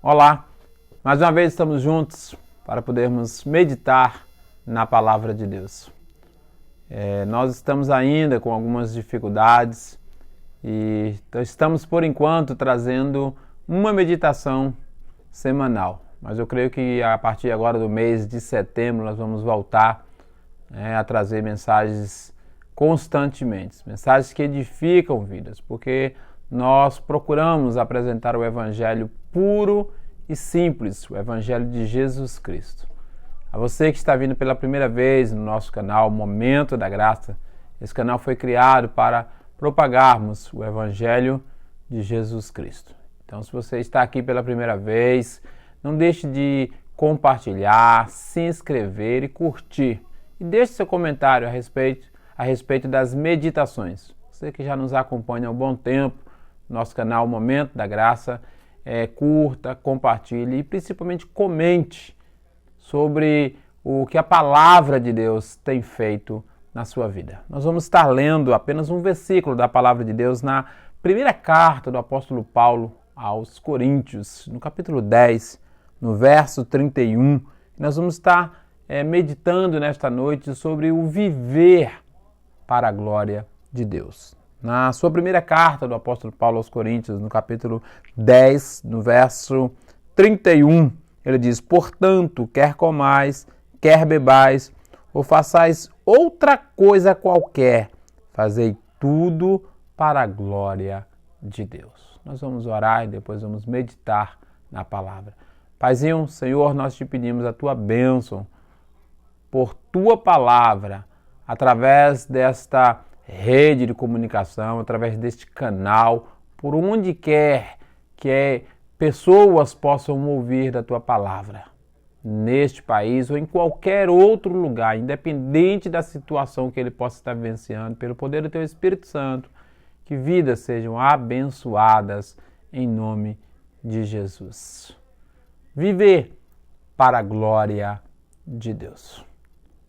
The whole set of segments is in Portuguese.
Olá, mais uma vez estamos juntos para podermos meditar na Palavra de Deus. Nós estamos ainda com algumas dificuldades e estamos, por enquanto, trazendo uma meditação semanal. Mas eu creio que a partir agora do mês de setembro nós vamos voltar a trazer mensagens constantemente, mensagens que edificam vidas, porque nós procuramos apresentar o Evangelho puro e simples, o Evangelho de Jesus Cristo. A você que está vindo pela primeira vez no nosso canal Momento da Graça, esse canal foi criado para propagarmos o Evangelho de Jesus Cristo. Então, se você está aqui pela primeira vez, não deixe de compartilhar, se inscrever e curtir. E deixe seu comentário a respeito das meditações. Você que já nos acompanha há um bom tempo, nosso canal Momento da Graça, curta, compartilhe e principalmente comente sobre o que a Palavra de Deus tem feito na sua vida. Nós vamos estar lendo apenas um versículo da Palavra de Deus na primeira carta do apóstolo Paulo aos Coríntios, no capítulo 10, no verso 31. Nós vamos estar meditando nesta noite sobre o viver para a glória de Deus. Na sua primeira carta do apóstolo Paulo aos Coríntios, no capítulo 10, no verso 31, ele diz: portanto, quer comais, quer bebais, ou façais outra coisa qualquer, fazei tudo para a glória de Deus. Nós vamos orar e depois vamos meditar na palavra. Paizinho, Senhor, nós te pedimos a tua bênção por tua palavra, através desta rede de comunicação, através deste canal, por onde quer que pessoas possam ouvir da tua palavra, neste país ou em qualquer outro lugar, independente da situação que ele possa estar vivenciando, pelo poder do teu Espírito Santo, que vidas sejam abençoadas em nome de Jesus. Viver para a glória de Deus.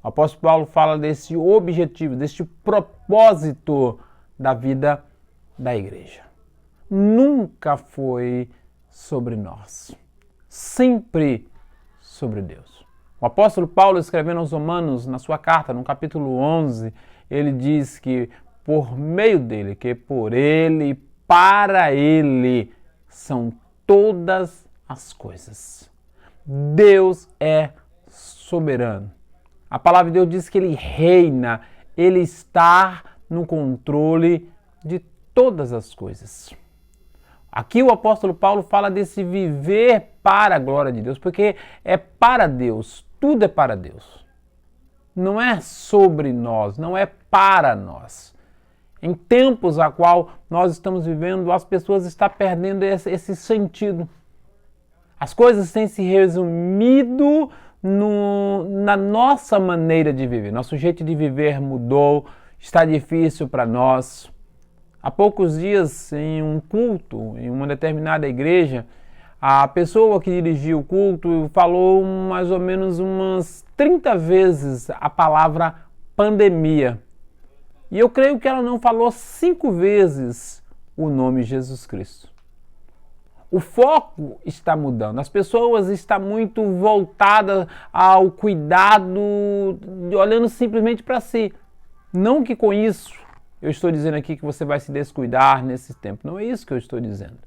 O apóstolo Paulo fala desse objetivo, deste propósito da vida da igreja. Nunca foi sobre nós, sempre sobre Deus. O apóstolo Paulo, escrevendo aos Romanos, na sua carta, no capítulo 11, ele diz que por meio dele, que por ele, para ele, são todas as coisas. Deus é soberano. A palavra de Deus diz que ele reina, ele está no controle de todas as coisas. Aqui o apóstolo Paulo fala desse viver para a glória de Deus, porque é para Deus, tudo é para Deus. Não é sobre nós, não é para nós. Em tempos a qual nós estamos vivendo, as pessoas estão perdendo esse sentido. As coisas têm se resumido na nossa maneira de viver. Nosso jeito de viver mudou, está difícil para nós. Há poucos dias, em um culto, em uma determinada igreja, a pessoa que dirigia o culto falou mais ou menos umas 30 vezes a palavra pandemia. E eu creio que ela não falou 5 vezes o nome Jesus Cristo. O foco está mudando, as pessoas estão muito voltadas ao cuidado, olhando simplesmente para si. Não que com isso eu estou dizendo aqui que você vai se descuidar nesse tempo, não é isso que eu estou dizendo.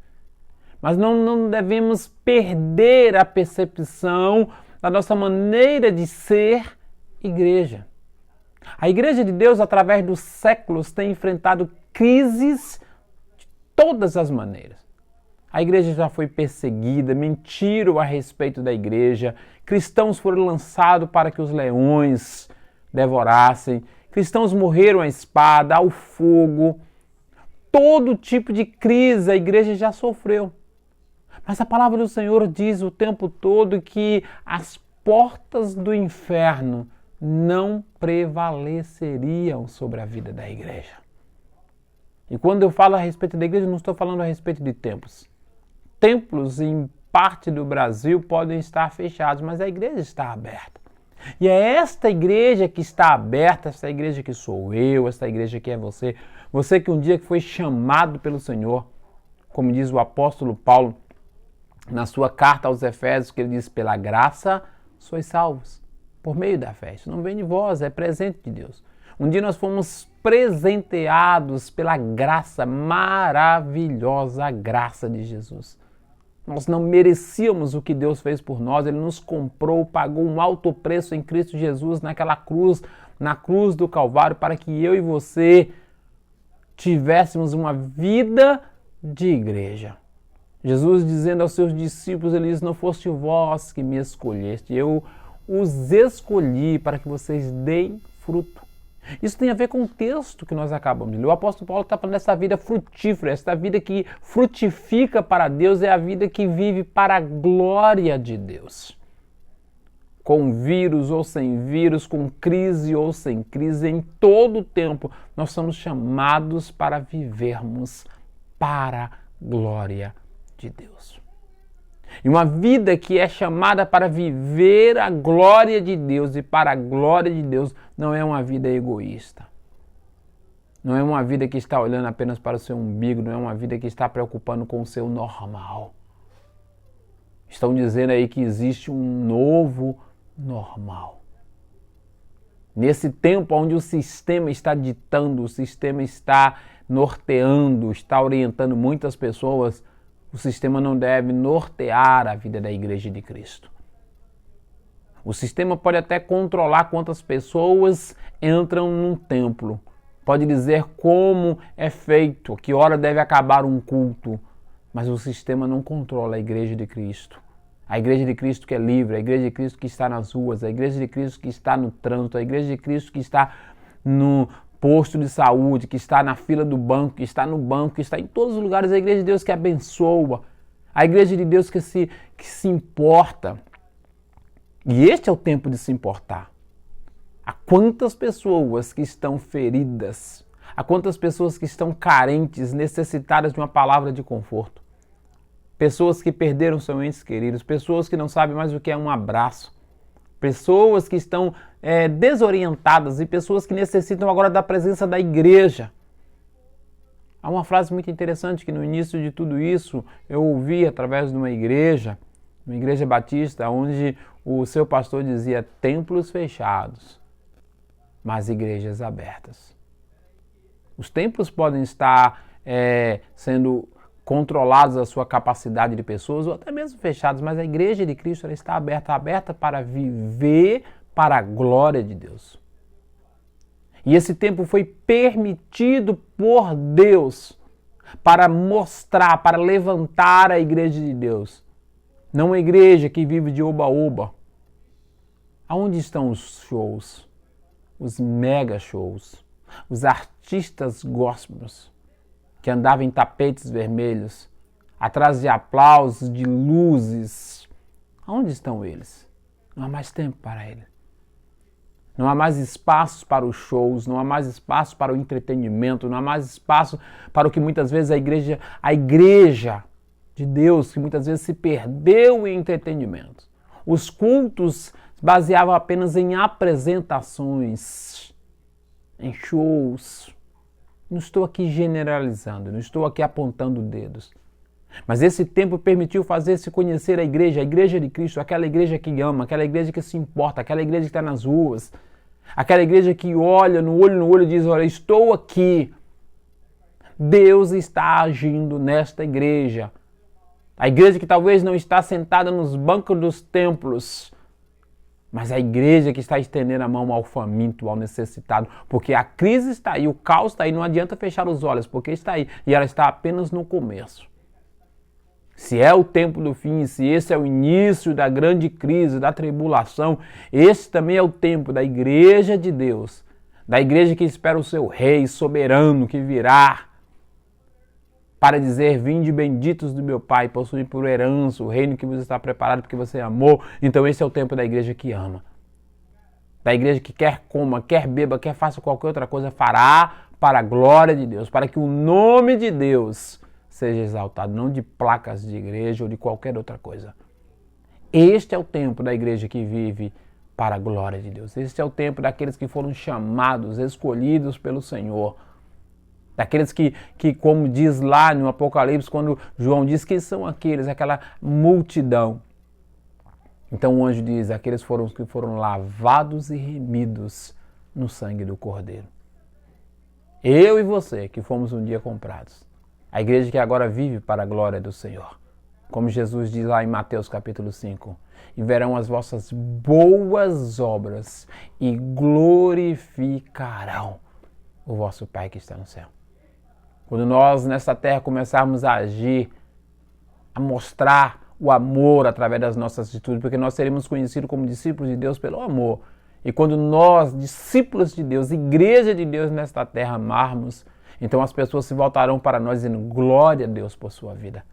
Mas não devemos perder a percepção da nossa maneira de ser igreja. A igreja de Deus, através dos séculos, tem enfrentado crises de todas as maneiras. A igreja já foi perseguida, mentiram a respeito da igreja, cristãos foram lançados para que os leões devorassem, cristãos morreram à espada, ao fogo, todo tipo de crise a igreja já sofreu. Mas a palavra do Senhor diz o tempo todo que as portas do inferno não prevaleceriam sobre a vida da igreja. E quando eu falo a respeito da igreja, não estou falando a respeito de templos. Templos em parte do Brasil podem estar fechados, mas a igreja está aberta. E é esta igreja que está aberta, esta igreja que sou eu, esta igreja que é você, você que um dia foi chamado pelo Senhor, como diz o apóstolo Paulo na sua carta aos Efésios, que ele diz: pela graça sois salvos, por meio da fé. Isso não vem de vós, é presente de Deus. Um dia nós fomos presenteados pela graça, maravilhosa graça de Jesus. Nós não merecíamos o que Deus fez por nós, Ele nos comprou, pagou um alto preço em Cristo Jesus naquela cruz, na cruz do Calvário, para que eu e você tivéssemos uma vida de igreja. Jesus dizendo aos seus discípulos, Ele diz: não foste vós que me escolheste, eu os escolhi para que vocês deem fruto. Isso tem a ver com o texto que nós acabamos de ler. O apóstolo Paulo está falando dessa vida frutífera, essa vida que frutifica para Deus, é a vida que vive para a glória de Deus. Com vírus ou sem vírus, com crise ou sem crise, em todo o tempo, nós somos chamados para vivermos para a glória de Deus. E uma vida que é chamada para viver a glória de Deus e para a glória de Deus não é uma vida egoísta. Não é uma vida que está olhando apenas para o seu umbigo, não é uma vida que está preocupando com o seu normal. Estão dizendo aí que existe um novo normal. Nesse tempo onde o sistema está ditando, o sistema está norteando, está orientando muitas pessoas, o sistema não deve nortear a vida da Igreja de Cristo. O sistema pode até controlar quantas pessoas entram num templo. Pode dizer como é feito, que hora deve acabar um culto. Mas o sistema não controla a Igreja de Cristo. A Igreja de Cristo que é livre, a Igreja de Cristo que está nas ruas, a Igreja de Cristo que está no trânsito, a Igreja de Cristo que está no posto de saúde, que está na fila do banco, que está no banco, que está em todos os lugares, a Igreja de Deus que abençoa, a Igreja de Deus que se importa. E este é o tempo de se importar. Há quantas pessoas que estão feridas, há quantas pessoas que estão carentes, necessitadas de uma palavra de conforto. Pessoas que perderam seus entes queridos, pessoas que não sabem mais o que é um abraço. Pessoas que estão desorientadas e pessoas que necessitam agora da presença da igreja. Há uma frase muito interessante que no início de tudo isso eu ouvi através de uma igreja batista, onde o seu pastor dizia: templos fechados, mas igrejas abertas. Os templos podem estar sendo controlados a sua capacidade de pessoas ou até mesmo fechados, mas a Igreja de Cristo ela está aberta para viver para a glória de Deus. E esse tempo foi permitido por Deus para mostrar, para levantar a Igreja de Deus. Não uma igreja que vive de oba-oba. Aonde estão os shows? Os mega shows? Os artistas gospels que andavam em tapetes vermelhos, atrás de aplausos, de luzes. Aonde estão eles? Não há mais tempo para ele. Não há mais espaço para os shows, não há mais espaço para o entretenimento, não há mais espaço para o que muitas vezes a igreja de Deus, que muitas vezes se perdeu em entretenimento. Os cultos baseavam apenas em apresentações, em shows. Não estou aqui generalizando, não estou aqui apontando dedos. Mas esse tempo permitiu fazer-se conhecer a igreja de Cristo, aquela igreja que ama, aquela igreja que se importa, aquela igreja que está nas ruas, aquela igreja que olha no olho e diz: olha, estou aqui. Deus está agindo nesta igreja. A igreja que talvez não está sentada nos bancos dos templos, mas a igreja que está estendendo a mão ao faminto, ao necessitado, porque a crise está aí, o caos está aí, não adianta fechar os olhos, porque está aí, e ela está apenas no começo. Se é o tempo do fim, se esse é o início da grande crise, da tribulação, esse também é o tempo da igreja de Deus, da igreja que espera o seu rei soberano que virá, para dizer: vinde benditos do meu Pai, possuem por herança o reino que vos está preparado porque você amou. Então esse é o tempo da igreja que ama. Da igreja que quer coma, quer beba, quer faça qualquer outra coisa, fará para a glória de Deus, para que o nome de Deus seja exaltado, não de placas de igreja ou de qualquer outra coisa. Este é o tempo da igreja que vive para a glória de Deus. Este é o tempo daqueles que foram chamados, escolhidos pelo Senhor, Daqueles que, como diz lá no Apocalipse, quando João diz que são aqueles, aquela multidão. Então o anjo diz, aqueles foram os que foram lavados e remidos no sangue do Cordeiro. Eu e você, que fomos um dia comprados. A igreja que agora vive para a glória do Senhor. Como Jesus diz lá em Mateus capítulo 5. E verão as vossas boas obras e glorificarão o vosso Pai que está no céu. Quando nós nessa terra começarmos a agir, a mostrar o amor através das nossas atitudes, porque nós seremos conhecidos como discípulos de Deus pelo amor. E quando nós, discípulos de Deus, igreja de Deus nesta terra, amarmos, então as pessoas se voltarão para nós dizendo glória a Deus por sua vida.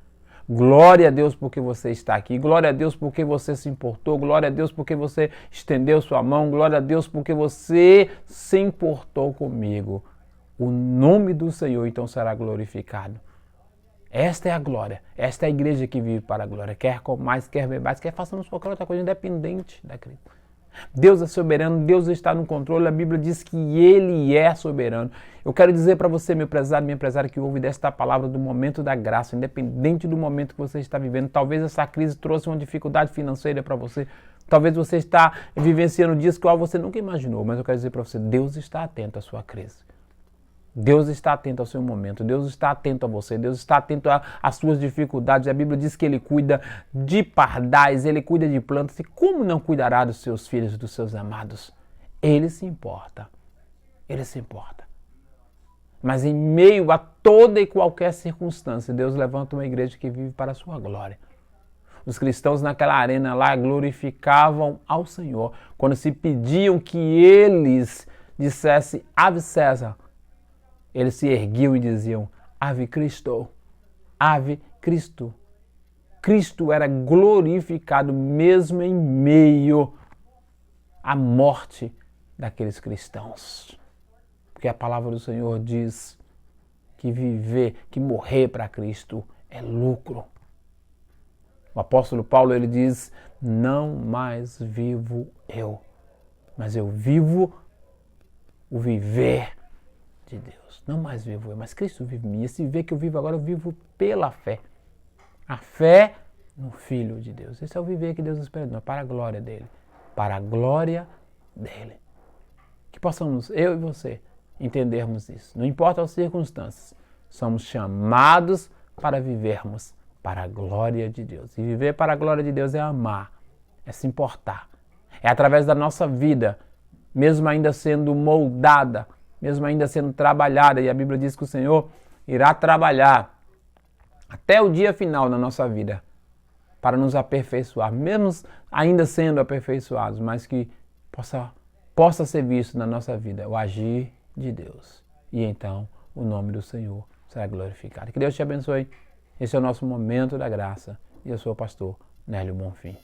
Glória a Deus porque você está aqui. Glória a Deus porque você se importou. Glória a Deus porque você estendeu sua mão. Glória a Deus porque você se importou comigo. O nome do Senhor então será glorificado. Esta é a glória. Esta é a igreja que vive para a glória. Quer com mais, quer ver mais, quer façamos qualquer outra coisa independente da Cristo. Deus é soberano, Deus está no controle, a Bíblia diz que Ele é soberano. Eu quero dizer para você, meu prezado, minha prezada, que ouve desta palavra do momento da graça, independente do momento que você está vivendo. Talvez essa crise trouxe uma dificuldade financeira para você, talvez você está vivenciando dias que você nunca imaginou, mas eu quero dizer para você, Deus está atento à sua crise. Deus está atento ao seu momento, Deus está atento a você, Deus está atento às suas dificuldades. A Bíblia diz que Ele cuida de pardais, Ele cuida de plantas. E como não cuidará dos seus filhos, dos seus amados? Ele se importa, Ele se importa. Mas em meio a toda e qualquer circunstância, Deus levanta uma igreja que vive para a sua glória. Os cristãos naquela arena lá glorificavam ao Senhor quando se pediam que eles dissessem Ave César. Eles se erguiam e diziam, Ave Cristo, Ave Cristo. Cristo era glorificado mesmo em meio à morte daqueles cristãos. Porque a palavra do Senhor diz que viver, que morrer para Cristo é lucro. O apóstolo Paulo, ele diz, não mais vivo eu, mas eu vivo o viver de Deus. Não mais vivo eu, mas Cristo vive em mim. Esse viver que eu vivo agora, eu vivo pela fé. A fé no Filho de Deus. Esse é o viver que Deus espera de nós, para a glória dele. Para a glória dele. Que possamos, eu e você, entendermos isso. Não importa as circunstâncias, somos chamados para vivermos para a glória de Deus. E viver para a glória de Deus é amar, é se importar. É através da nossa vida, mesmo ainda sendo moldada, mesmo ainda sendo trabalhada, e a Bíblia diz que o Senhor irá trabalhar até o dia final na nossa vida, para nos aperfeiçoar, mesmo ainda sendo aperfeiçoados, mas que possa ser visto na nossa vida o agir de Deus. E então o nome do Senhor será glorificado. Que Deus te abençoe. Esse é o nosso momento da graça. E eu sou o pastor Nélio Bonfim.